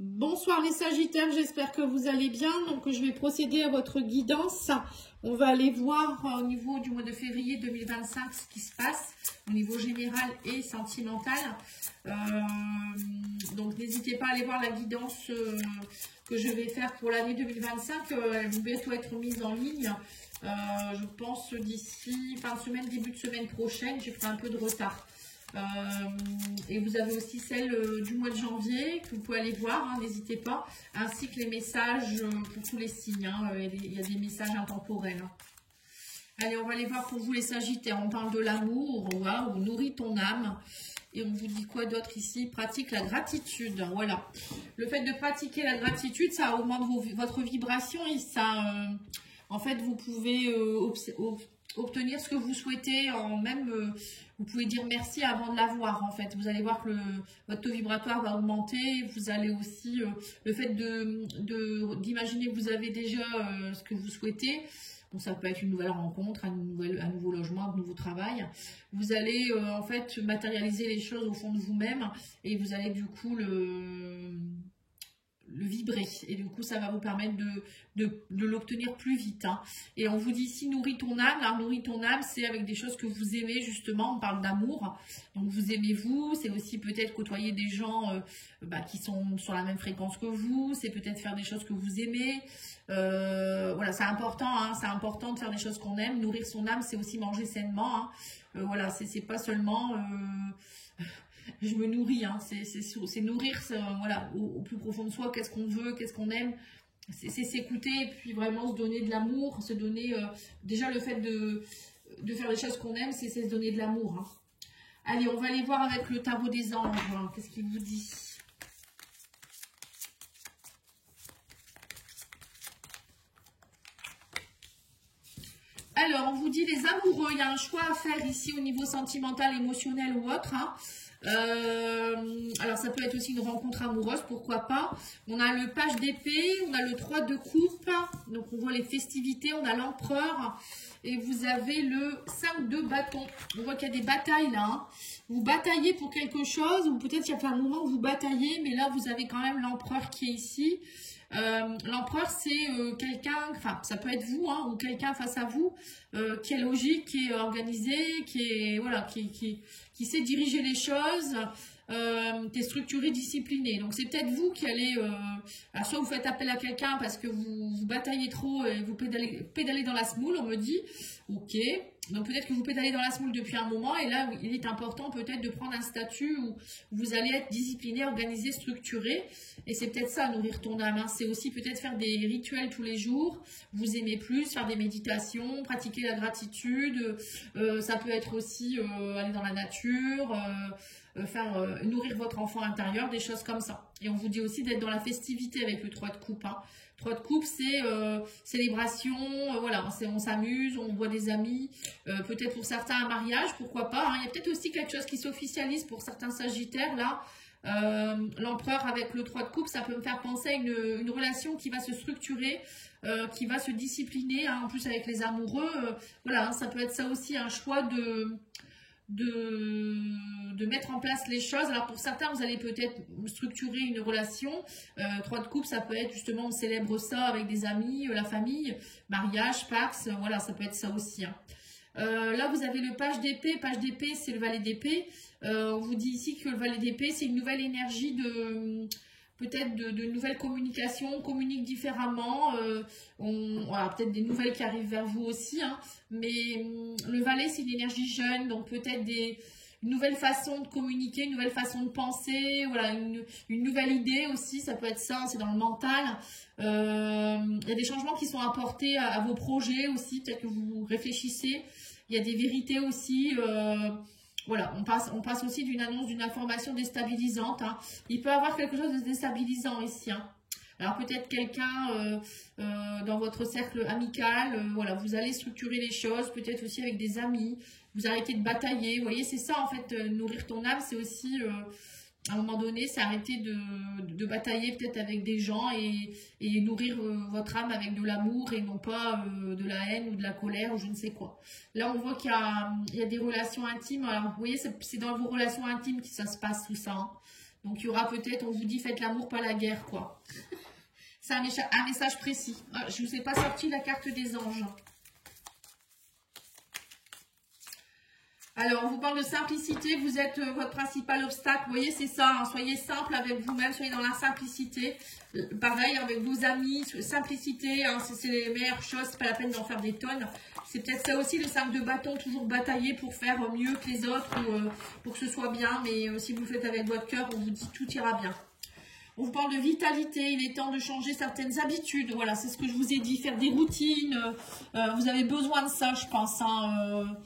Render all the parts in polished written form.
Bonsoir les Sagittaires, j'espère que vous allez bien. Donc je vais procéder à votre guidance. On va aller voir au niveau du mois de février 2025 ce qui se passe au niveau général et sentimental. Donc n'hésitez pas à aller voir la guidance que je vais faire pour l'année 2025. Elle va bientôt être mise en ligne. Je pense d'ici fin de semaine, début de semaine prochaine. J'ai pris un peu de retard. Et vous avez aussi celle du mois de janvier que vous pouvez aller voir, hein, n'hésitez pas, ainsi que les messages pour tous les signes, hein, il y a des messages intemporels. Hein. Allez, on va aller voir pour vous les Sagittaires, on parle de l'amour, wow, nourrit ton âme, et on vous dit quoi d'autre ici? Pratique la gratitude, voilà. Le fait de pratiquer la gratitude, ça augmente votre vibration et ça, en fait, vous pouvez obtenir ce que vous souhaitez en même... vous pouvez dire merci avant de l'avoir en fait. Vous allez voir que votre taux vibratoire va augmenter. Vous allez aussi, le fait d'imaginer que vous avez déjà ce que vous souhaitez. Bon, ça peut être une nouvelle rencontre, un nouveau logement, un nouveau travail. Vous allez en fait matérialiser les choses au fond de vous-même et vous allez du coup le vibrer et du coup ça va vous permettre de l'obtenir plus vite hein. Et on vous dit ici nourris ton âme. Alors nourris ton âme, c'est avec des choses que vous aimez justement, on parle d'amour, donc vous aimez vous, c'est aussi peut-être côtoyer des gens qui sont sur la même fréquence que vous, c'est peut-être faire des choses que vous aimez, voilà, c'est important hein, c'est important de faire des choses qu'on aime. Nourrir son âme, c'est aussi manger sainement hein. Voilà, c'est pas seulement je me nourris, hein. C'est nourrir voilà, au plus profond de soi, qu'est-ce qu'on veut, qu'est-ce qu'on aime, c'est s'écouter et puis vraiment se donner de l'amour, se donner, déjà le fait de faire les choses qu'on aime, c'est se donner de l'amour. Hein. Allez, on va aller voir avec le tarot des anges, hein. Qu'est-ce qu'il vous dit? Alors, on vous dit les amoureux, il y a un choix à faire ici au niveau sentimental, émotionnel ou autre, hein. Alors ça peut être aussi une rencontre amoureuse, pourquoi pas. On a le page d'épée, on a le 3 de coupe, donc on voit les festivités, on a l'empereur et vous avez le 5 de bâton. On voit qu'il y a des batailles là, hein. Vous bataillez pour quelque chose, ou peut-être il y a fait un moment où vous bataillez, mais là vous avez quand même l'empereur qui est ici. L'empereur c'est quelqu'un, enfin ça peut être vous hein, ou quelqu'un face à vous qui est logique, qui est organisé, qui est voilà, qui sait diriger les choses, qui est structuré, discipliné. Donc c'est peut-être vous qui allez, alors soit vous faites appel à quelqu'un parce que vous bataillez trop et vous pédalez dans la semoule, on me dit, ok. Donc peut-être que vous pédalez dans la semoule depuis un moment et là il est important peut-être de prendre un statut où vous allez être discipliné, organisé, structuré. Et c'est peut-être ça, nourrir ton âme. Hein. C'est aussi peut-être faire des rituels tous les jours, vous aimez plus, faire des méditations, pratiquer la gratitude. Ça peut être aussi aller dans la nature, nourrir votre enfant intérieur, des choses comme ça. Et on vous dit aussi d'être dans la festivité avec le 3 de coupe. Hein. 3 de coupe, c'est célébration, voilà, on s'amuse, on voit des amis, peut-être pour certains un mariage, pourquoi pas. Hein. Il y a peut-être aussi quelque chose qui s'officialise pour certains sagittaires, là. L'empereur avec le 3 de coupe, ça peut me faire penser à une relation qui va se structurer, qui va se discipliner, hein, en plus avec les amoureux, voilà, hein, ça peut être ça aussi, un choix de mettre en place les choses. Alors pour certains, vous allez peut-être structurer une relation, 3 de coupe, ça peut être justement, on célèbre ça avec des amis, la famille, mariage, pax, voilà, ça peut être ça aussi, hein. Là, vous avez le page d'épée. Page d'épée, c'est le valet d'épée. On vous dit ici que le valet d'épée, c'est une nouvelle énergie peut-être de nouvelles communications. On communique différemment. Voilà, peut-être des nouvelles qui arrivent vers vous aussi. Hein, mais le valet, c'est une énergie jeune. Donc peut-être une nouvelle façon de communiquer, une nouvelle façon de penser. Voilà, une nouvelle idée aussi. Ça peut être ça, c'est dans le mental. Il y a des changements qui sont apportés à vos projets aussi. Peut-être que vous réfléchissez. Il y a des vérités aussi, voilà, on passe aussi d'une annonce, d'une information déstabilisante. Hein. Il peut y avoir quelque chose de déstabilisant ici. Hein. Alors peut-être quelqu'un dans votre cercle amical, voilà, vous allez structurer les choses, peut-être aussi avec des amis, vous arrêtez de batailler. Vous voyez, c'est ça en fait, nourrir ton âme, c'est aussi... à un moment donné, c'est arrêter de batailler peut-être avec des gens et nourrir votre âme avec de l'amour et non pas de la haine ou de la colère ou je ne sais quoi. Là, on voit qu'il y a des relations intimes. Alors, vous voyez, c'est dans vos relations intimes que ça se passe tout ça. Hein. Donc, il y aura peut-être, on vous dit, faites l'amour, pas la guerre, quoi. C'est un message précis. Ah, je ne vous ai pas sorti la carte des anges. Alors, on vous parle de simplicité. Vous êtes votre principal obstacle. Vous voyez, c'est ça. Hein. Soyez simple avec vous-même. Soyez dans la simplicité. Pareil, avec vos amis. Simplicité, hein, c'est les meilleures choses. C'est pas la peine d'en faire des tonnes. C'est peut-être ça aussi, le 5 de bâton. Toujours batailler pour faire mieux que les autres ou pour que ce soit bien. Mais si vous le faites avec votre cœur, on vous dit tout ira bien. On vous parle de vitalité, il est temps de changer certaines habitudes. Voilà, c'est ce que je vous ai dit, faire des routines. Vous avez besoin de ça, je pense, hein,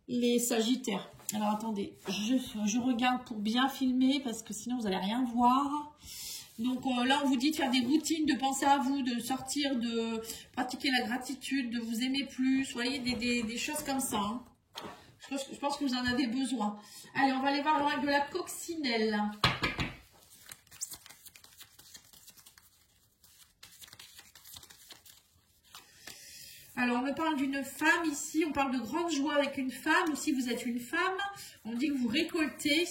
les Sagittaires. Alors, attendez, je regarde pour bien filmer parce que sinon, vous n'allez rien voir. Donc là, on vous dit de faire des routines, de penser à vous, de sortir, de pratiquer la gratitude, de vous aimer plus. Vous voyez, des choses comme ça. Hein. Je pense que vous en avez besoin. Allez, on va aller voir l'oracle de la coccinelle. Alors, on me parle d'une femme ici, on parle de grande joie avec une femme, ou si vous êtes une femme, on dit que vous récoltez.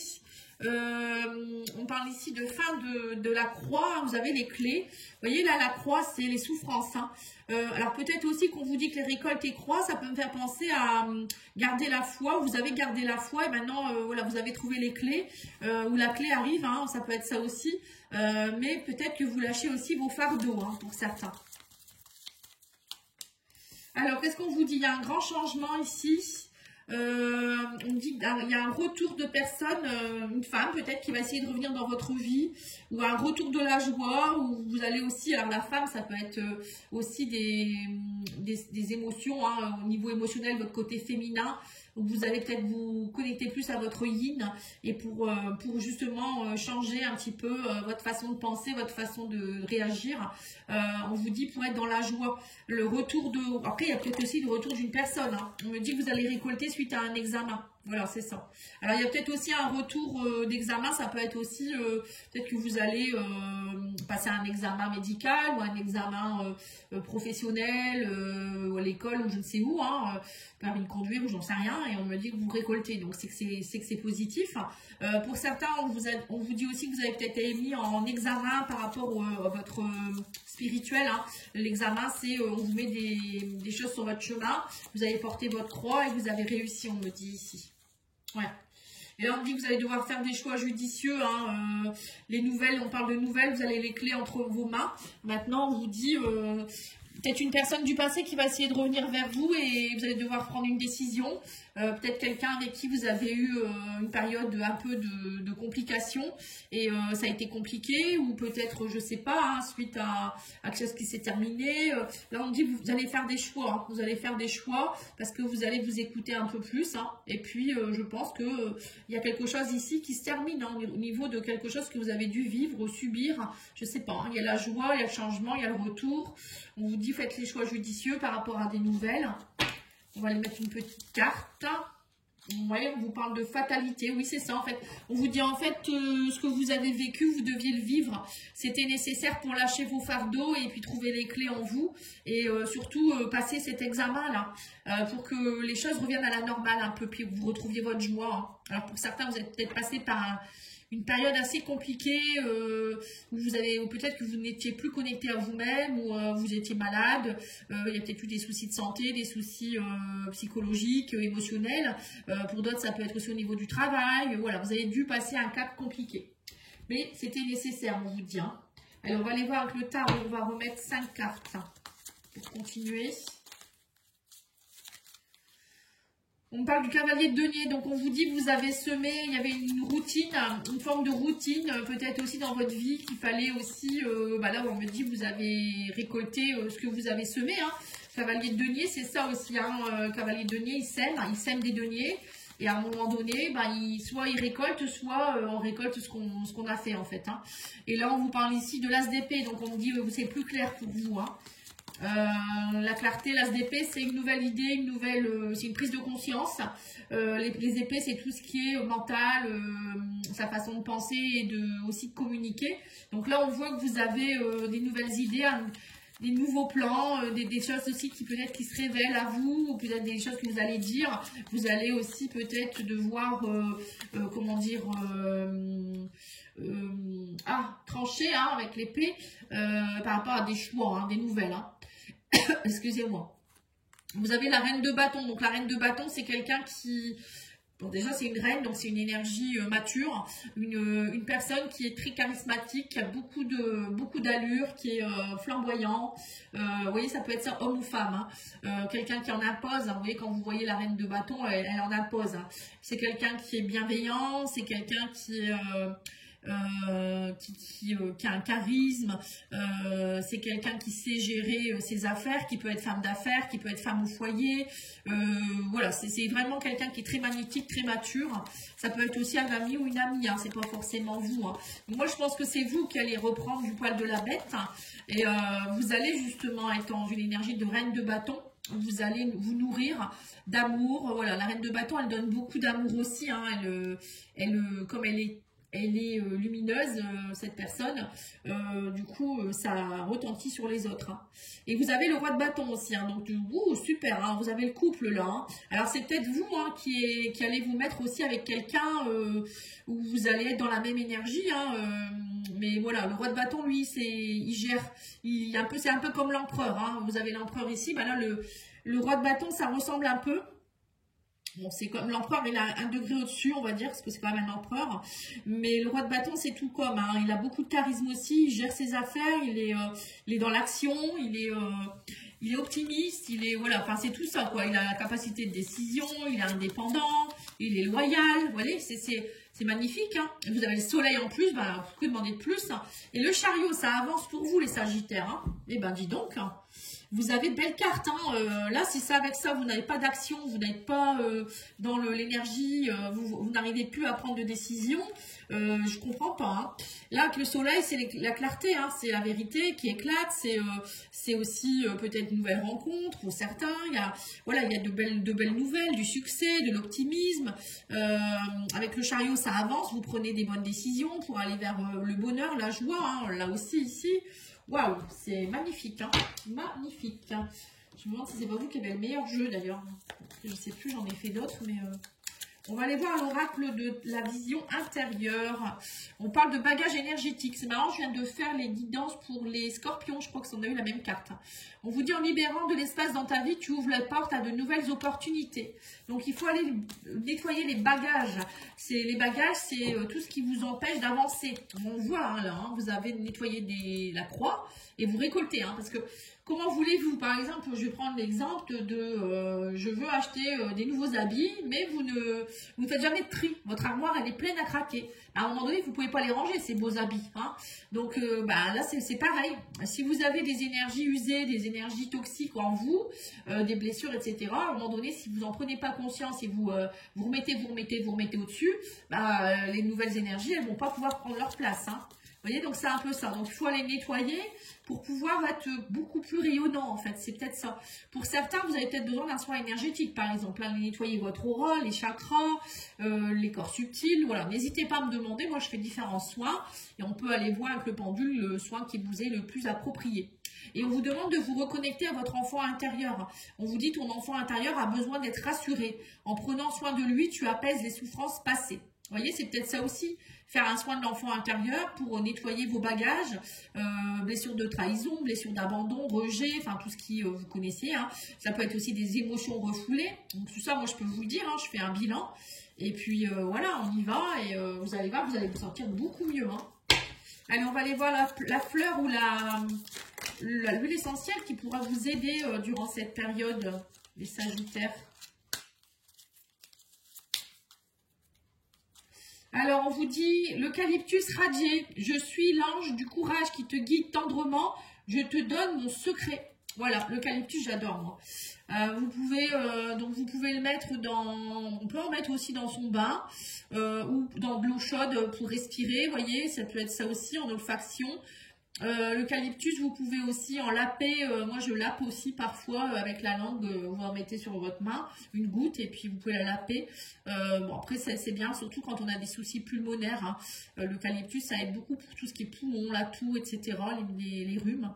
On parle ici de fin de la croix, vous avez les clés. Vous voyez, là, la croix, c'est les souffrances. Hein. Alors, peut-être aussi qu'on vous dit que les récoltes et croix, ça peut me faire penser à garder la foi. Vous avez gardé la foi et maintenant, voilà, vous avez trouvé les clés, ou la clé arrive, hein, ça peut être ça aussi. Mais peut-être que vous lâchez aussi vos fardeaux, hein, pour certains. Alors, qu'est-ce qu'on vous dit? Il y a un grand changement ici. On dit qu'il y a un retour de personne, une femme peut-être qui va essayer de revenir dans votre vie, ou un retour de la joie, où vous allez aussi, alors la femme, ça peut être aussi des émotions, hein, au niveau émotionnel, votre côté féminin, où vous allez peut-être vous connecter plus à votre yin, et pour justement changer un petit peu votre façon de penser, votre façon de réagir. On vous dit pour être dans la joie, le retour de... Après, il y a peut-être aussi le retour d'une personne. Hein. On me dit que vous allez récolter suite à un examen. Voilà, c'est ça. Alors, il y a peut-être aussi un retour d'examen. Ça peut être aussi, peut-être que vous allez passer un examen médical ou un examen professionnel ou à l'école ou je ne sais où, hein, permis de conduire ou j'en sais rien. Et on me dit que vous récoltez. Donc, c'est que c'est positif. Pour certains, on vous dit aussi que vous avez peut-être été mis en examen par rapport à votre spirituel. Hein. L'examen, c'est on vous met des choses sur votre chemin. Vous avez porté votre croix et vous avez réussi, on me dit ici. Ouais. Et là, on dit que vous allez devoir faire des choix judicieux. Hein. Les nouvelles, on parle de nouvelles, vous avez les clés entre vos mains. Maintenant, on vous dit peut-être une personne du passé qui va essayer de revenir vers vous et vous allez devoir prendre une décision. Peut-être quelqu'un avec qui vous avez eu une période un peu de complications et ça a été compliqué, ou peut-être, je sais pas, hein, suite à quelque chose qui s'est terminé. Là, on dit que vous allez faire des choix. Hein. Vous allez faire des choix parce que vous allez vous écouter un peu plus. Hein. Et puis, je pense que il y a quelque chose ici qui se termine, hein, au niveau de quelque chose que vous avez dû vivre ou subir. Je sais pas. Hein. Il y a la joie, il y a le changement, il y a le retour. On vous dit faites les choix judicieux par rapport à des nouvelles. On va aller mettre une petite carte. Ouais, on vous parle de fatalité. Oui, c'est ça en fait. On vous dit en fait ce que vous avez vécu, vous deviez le vivre. C'était nécessaire pour lâcher vos fardeaux et puis trouver les clés en vous. Et surtout passer cet examen-là pour que les choses reviennent à la normale un peu, puis que vous retrouviez votre joie. Hein. Alors pour certains, vous êtes peut-être passé par une période assez compliquée où vous avez, ou peut-être que vous n'étiez plus connecté à vous-même, ou vous étiez malade, il y a peut-être eu des soucis de santé, des soucis psychologiques, émotionnels, pour d'autres ça peut être aussi au niveau du travail, voilà, vous avez dû passer un cap compliqué. Mais c'était nécessaire, on vous dit. Hein. Alors on va aller voir avec le tarot, on va remettre 5 cartes pour continuer. On parle du cavalier de denier, donc on vous dit que vous avez semé, il y avait une routine, une forme de routine, peut-être aussi dans votre vie, qu'il fallait aussi, là on me dit que vous avez récolté ce que vous avez semé. Hein. Cavalier de denier, c'est ça aussi, hein. Cavalier de denier, il sème des deniers, et à un moment donné, soit il récolte, soit on récolte ce qu'on a fait en fait. Hein. Et là on vous parle ici de l'as d'épée, donc on me dit que c'est plus clair pour vous. Hein. La clarté, l'as d'épée, c'est une nouvelle idée, c'est une prise de conscience. Les épées, c'est tout ce qui est mental, sa façon de penser et aussi de communiquer. Donc là, on voit que vous avez des nouvelles idées, des nouveaux plans, des choses aussi qui peut-être qui se révèlent à vous, ou peut-être des choses que vous allez dire. Vous allez aussi peut-être devoir, comment dire, trancher hein, avec l'épée par rapport à des choix, hein, des nouvelles. Hein. Excusez-moi. Vous avez la reine de bâton. Donc la reine de bâton, c'est quelqu'un qui... Bon, déjà, c'est une reine, donc c'est une énergie mature, une personne qui est très charismatique, qui a beaucoup d'allure, qui est flamboyant. Vous voyez, ça peut être ça, homme ou femme. Hein. Quelqu'un qui en impose. Hein. Vous voyez, quand vous voyez la reine de bâton, elle en impose. Hein. C'est quelqu'un qui est bienveillant, c'est quelqu'un qui a un charisme, c'est quelqu'un qui sait gérer ses affaires, qui peut être femme d'affaires, qui peut être femme au foyer, voilà, c'est vraiment quelqu'un qui est très magnétique, très mature. Ça peut être aussi un ami ou une amie, hein, c'est pas forcément vous. Hein. Moi, je pense que c'est vous qui allez reprendre du poil de la bête, hein, et vous allez justement être dans une énergie de reine de bâton. Vous allez vous nourrir d'amour. Voilà, la reine de bâton, elle donne beaucoup d'amour aussi. Hein, comme elle est lumineuse, cette personne, du coup, ça retentit sur les autres. Hein. Et vous avez le roi de bâton aussi, hein, donc super, hein, vous avez le couple là. Hein. Alors c'est peut-être vous hein, qui allez vous mettre aussi avec quelqu'un où vous allez être dans la même énergie. Hein, mais voilà, le roi de bâton, lui, il gère, c'est un peu comme l'empereur. Hein. Vous avez l'empereur ici, ben là, le roi de bâton, ça ressemble un peu. Bon, c'est comme l'empereur, il a un degré au-dessus, on va dire, parce que c'est quand même un empereur. Mais le roi de bâton, c'est tout comme. Hein. Il a beaucoup de charisme aussi, il gère ses affaires, il est dans l'action, il est optimiste, voilà, enfin c'est tout ça, quoi. Il a la capacité de décision, il est indépendant, il est loyal, vous voyez, c'est magnifique. Hein. Vous avez le soleil en plus, bah, vous pouvez demander de plus. Hein. Et le chariot, ça avance pour vous, les sagittaires. Hein. Eh ben, dis donc. Hein. Vous avez de belles cartes. Hein. Là, si c'est avec ça, vous n'avez pas d'action, vous n'êtes pas dans l'énergie, vous n'arrivez plus à prendre de décision. Je comprends pas. Hein. Là, avec le soleil, c'est la clarté, hein. C'est la vérité qui éclate. C'est aussi peut-être une nouvelle rencontre pour certains. Il y a de belles nouvelles, du succès, de l'optimisme. Avec le chariot, ça avance. Vous prenez des bonnes décisions pour aller vers le bonheur, la joie. Hein. Là aussi, ici. Waouh, c'est magnifique, hein. Magnifique. Hein. Je me demande si c'est pas vous qui avez le meilleur jeu d'ailleurs. Je ne sais plus, j'en ai fait d'autres, mais on va aller voir l'oracle de la vision intérieure. On parle de bagage énergétique. C'est marrant, je viens de faire les guidances pour les scorpions. Je crois que ça en a eu la même carte. On vous dit en libérant de l'espace dans ta vie, tu ouvres la porte à de nouvelles opportunités. Donc il faut aller nettoyer les bagages. Les bagages, c'est tout ce qui vous empêche d'avancer. On voit hein, là, hein, vous avez nettoyé la croix et vous récoltez. Hein, parce que comment voulez-vous, par exemple, je vais prendre l'exemple de je veux acheter des nouveaux habits, mais vous ne faites jamais de tri. Votre armoire, elle est pleine à craquer. À un moment donné, vous ne pouvez pas les ranger, ces beaux habits. Hein. Donc là, c'est pareil. Si vous avez des énergies usées, des énergies toxiques en vous, des blessures, etc., à un moment donné, si vous n'en prenez pas conscience et vous remettez au-dessus, les nouvelles énergies, elles ne vont pas pouvoir prendre leur place. Hein. Vous voyez, donc c'est un peu ça. Donc, il faut aller nettoyer pour pouvoir être beaucoup plus rayonnant, en fait. C'est peut-être ça. Pour certains, vous avez peut-être besoin d'un soin énergétique, par exemple. Là, nettoyer votre aura, les chakras, les corps subtils. Voilà, n'hésitez pas à me demander. Moi, je fais différents soins. Et on peut aller voir avec le pendule le soin qui vous est le plus approprié. Et on vous demande de vous reconnecter à votre enfant intérieur. On vous dit ton enfant intérieur a besoin d'être rassuré. En prenant soin de lui, tu apaises les souffrances passées. Vous voyez, c'est peut-être ça aussi. Faire un soin de l'enfant intérieur pour nettoyer vos bagages, blessures de trahison, blessures d'abandon, rejet, enfin tout ce qui vous connaissez. Hein. Ça peut être aussi des émotions refoulées. Donc tout ça, moi je peux vous le dire, hein, je fais un bilan. Et puis voilà, on y va et vous allez voir, vous allez vous sentir beaucoup mieux. Hein. Allez, on va aller voir la fleur ou l'huile essentielle qui pourra vous aider durant cette période, les sagittaires. Alors, on vous dit, l'eucalyptus radié, je suis l'ange du courage qui te guide tendrement, je te donne mon secret. Voilà, l'eucalyptus, j'adore, moi. Vous pouvez le mettre on peut en mettre aussi dans son bain ou dans de l'eau chaude pour respirer, vous voyez, ça peut être ça aussi en olfaction. L'eucalyptus, vous pouvez aussi en laper. Moi, je lape aussi parfois avec la langue. Vous en mettez sur votre main, une goutte, et puis vous pouvez la laper. Bon, après, c'est bien, surtout quand on a des soucis pulmonaires. Hein. L'eucalyptus, ça aide beaucoup pour tout ce qui est poumon, la toux, etc., les rhumes.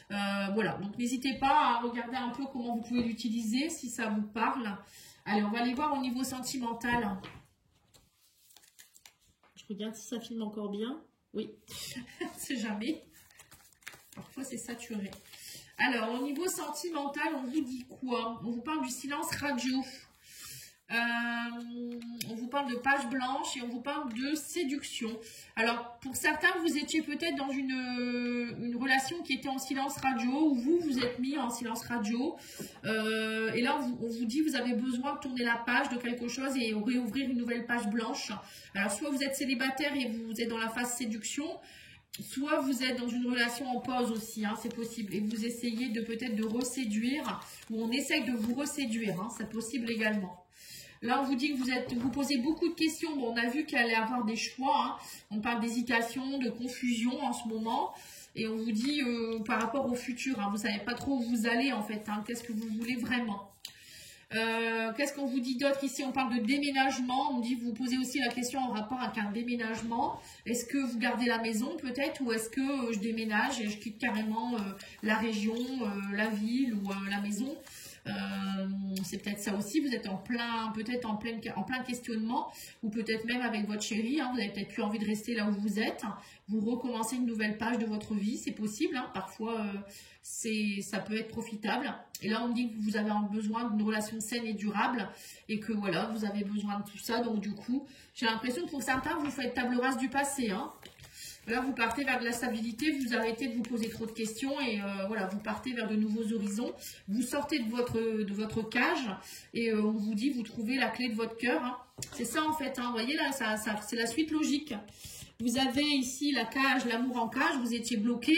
Voilà, donc n'hésitez pas à regarder un peu comment vous pouvez l'utiliser, si ça vous parle. Allez, on va aller voir au niveau sentimental. Je regarde si ça filme encore bien. Oui, on ne sait jamais. Parfois, c'est saturé. Alors, au niveau sentimental, on vous dit quoi? On vous parle du silence radio. On vous parle de page blanche et on vous parle de séduction. Alors, pour certains, vous étiez peut-être dans une relation qui était en silence radio, ou vous êtes mis en silence radio. Et là, on vous dit vous avez besoin de tourner la page de quelque chose et réouvrir une nouvelle page blanche. Alors, soit vous êtes célibataire et vous êtes dans la phase séduction, soit vous êtes dans une relation en pause aussi, hein, c'est possible. Et vous essayez de peut-être de reséduire, ou on essaye de vous reséduire, hein, c'est possible également. Là, on vous dit que vous posez beaucoup de questions. Bon, on a vu qu'il allait y avoir des choix. Hein. On parle d'hésitation, de confusion en ce moment. Et on vous dit par rapport au futur, hein, vous ne savez pas trop où vous allez en fait. Hein, qu'est-ce que vous voulez vraiment? Qu'est-ce qu'on vous dit d'autre ici? On parle de déménagement. On dit, vous posez aussi la question en rapport avec un déménagement. Est-ce que vous gardez la maison peut-être, ou est-ce que je déménage et je quitte carrément la région, la ville ou la maison? C'est peut-être ça aussi, vous êtes peut-être en plein questionnement, ou peut-être même avec votre chéri, hein, vous n'avez peut-être plus envie de rester là où vous êtes, vous recommencez une nouvelle page de votre vie, c'est possible, hein, parfois ça peut être profitable. Et là on me dit que vous avez besoin d'une relation saine et durable, et que voilà, vous avez besoin de tout ça, donc du coup, j'ai l'impression que pour certains, vous faites table rase du passé, hein. Là, vous partez vers de la stabilité, vous arrêtez de vous poser trop de questions et voilà, vous partez vers de nouveaux horizons. Vous sortez de votre cage et on vous dit, vous trouvez la clé de votre cœur. Hein. C'est ça en fait, hein. Vous voyez là, c'est la suite logique. Vous avez ici la cage, l'amour en cage, vous étiez bloqué,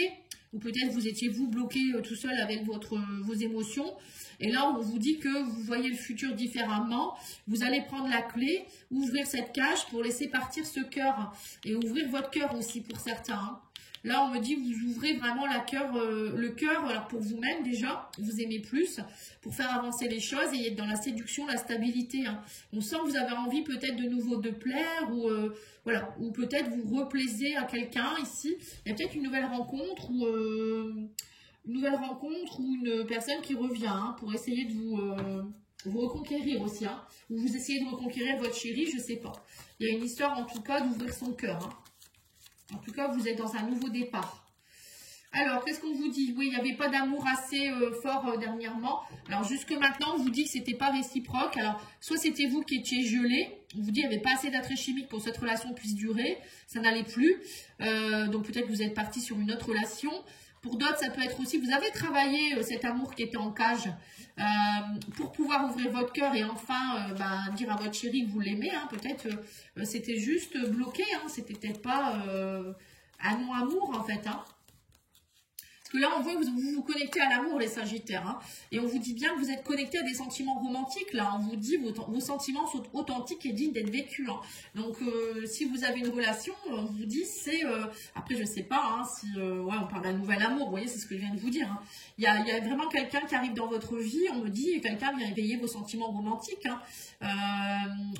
ou peut-être vous étiez vous bloqué tout seul avec vos émotions. Et là, on vous dit que vous voyez le futur différemment. Vous allez prendre la clé, ouvrir cette cage pour laisser partir ce cœur. Et ouvrir votre cœur aussi pour certains. Hein. Là, on me dit que vous ouvrez vraiment le cœur, alors pour vous-même déjà, vous aimez plus, pour faire avancer les choses et être dans la séduction, la stabilité. Hein. On sent que vous avez envie peut-être de nouveau de plaire, ou voilà, ou peut-être vous replaisez à quelqu'un ici. Il y a peut-être une nouvelle rencontre, ou une personne qui revient, hein, pour essayer de vous reconquérir aussi, hein, ou vous essayez de reconquérir votre chéri, je sais pas. Il y a une histoire en tout cas d'ouvrir son cœur. Hein. En tout cas, vous êtes dans un nouveau départ. Alors, qu'est-ce qu'on vous dit? Oui, il n'y avait pas d'amour assez fort dernièrement. Alors, jusque maintenant, on vous dit que c'était pas réciproque. Alors, soit c'était vous qui étiez gelé, on vous dit qu'il n'y avait pas assez d'attrait chimique pour que cette relation puisse durer, ça n'allait plus. Donc, peut-être que vous êtes parti sur une autre relation. Pour d'autres, ça peut être aussi, vous avez travaillé cet amour qui était en cage pour pouvoir ouvrir votre cœur et enfin dire à votre chéri que vous l'aimez. Hein, peut-être c'était juste bloqué, hein, c'était peut-être pas un non-amour en fait. Hein. Parce que là, on voit que vous vous connectez à l'amour, les Sagittaires. Hein, et on vous dit bien que vous êtes connecté à des sentiments romantiques. Là, on vous dit vos sentiments sont authentiques et dignes d'être vécus. Hein. Donc, si vous avez une relation, on vous dit c'est... après, je sais pas hein, si... ouais, on parle d'un nouvel amour. Vous voyez, c'est ce que je viens de vous dire. Hein. Il y a vraiment quelqu'un qui arrive dans votre vie. On me dit, quelqu'un vient éveiller vos sentiments romantiques. Hein.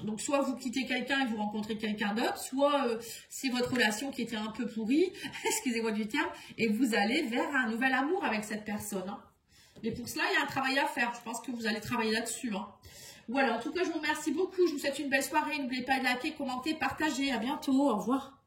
Donc, soit vous quittez quelqu'un et vous rencontrez quelqu'un d'autre, soit c'est votre relation qui était un peu pourrie, excusez-moi du terme, et vous allez vers un nouvel amour avec cette personne. Hein. Mais pour cela, il y a un travail à faire. Je pense que vous allez travailler là-dessus. Hein. Voilà, en tout cas, je vous remercie beaucoup. Je vous souhaite une belle soirée. N'oubliez pas de liker, commenter, partager. À bientôt. Au revoir.